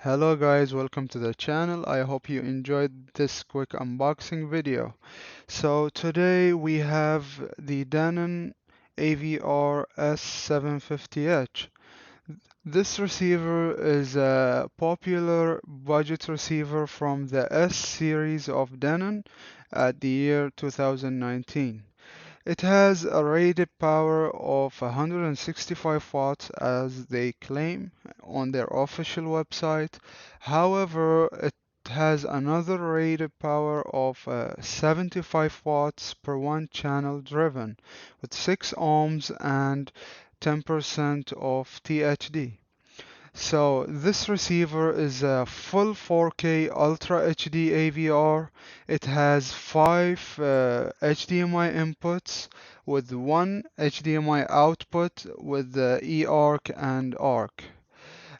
Hello guys, welcome to the channel. I hope you enjoyed this quick unboxing video. So today we have the Denon AVR-S750H. This receiver is a popular budget receiver from the S series of Denon at the year 2019. It has a rated power of 165 watts as they claim on their official website. However, it has another rated power of 75 watts per one channel driven with 6 ohms and 10% of THD. So this receiver is a full 4K Ultra HD AVR. It has 5 HDMI inputs with one HDMI output with the eARC and ARC.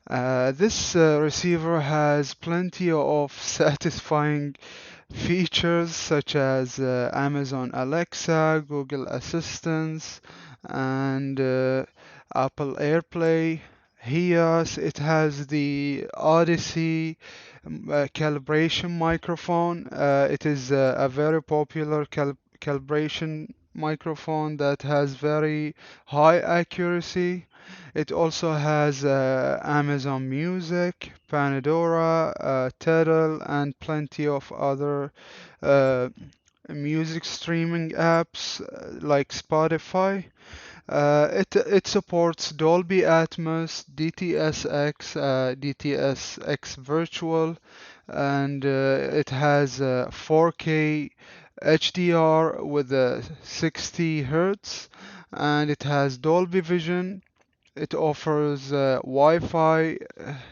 This receiver has plenty of satisfying features such as Amazon Alexa, Google Assistance, and Apple AirPlay. Here it has the Odyssey calibration microphone. It is a very popular calibration microphone that has very high accuracy. It also has Amazon Music, Pandora, Tidal, and plenty of other uh, music streaming apps like Spotify. It supports Dolby Atmos, DTSX, DTSX Virtual, and it has 4K HDR with 60 Hertz, and it has Dolby Vision. It offers Wi-Fi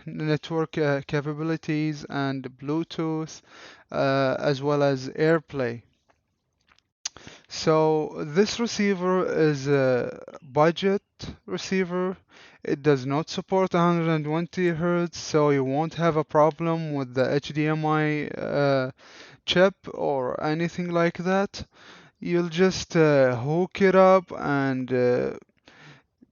network capabilities and Bluetooth, as well as AirPlay. So this receiver is a budget receiver. It does not support 120 Hz, so you won't have a problem with the HDMI chip or anything like that. You'll just hook it up and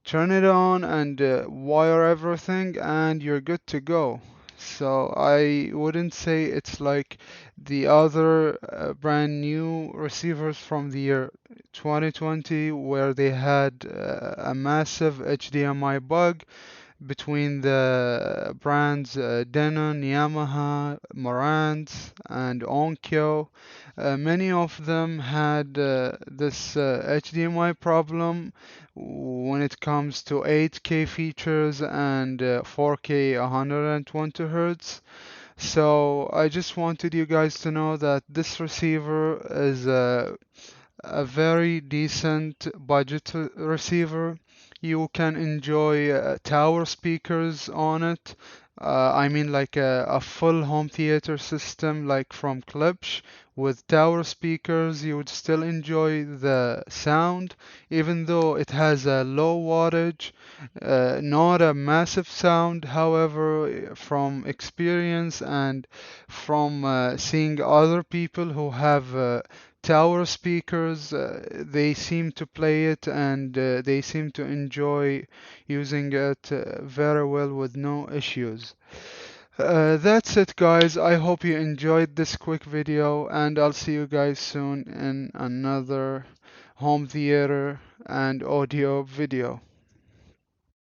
turn it on and wire everything, and you're good to go. So I wouldn't say it's like the other brand new receivers from the year 2020 where they had a massive HDMI bug between the brands Denon, Yamaha, Marantz, and Onkyo. Many of them had this HDMI problem when it comes to 8K features and 4K 120 Hz. So I just wanted you guys to know that this receiver is a very decent budget receiver. You can enjoy tower speakers on it. I mean, like a full home theater system, like from Klipsch, with tower speakers. You would still enjoy the sound, even though it has a low wattage, not a massive sound. However, from experience and from seeing other people who have tower speakers, they seem to play it and they seem to enjoy using it very well with no issues. That's it, guys. I hope you enjoyed this quick video, and I'll see you guys soon in another home theater and audio video.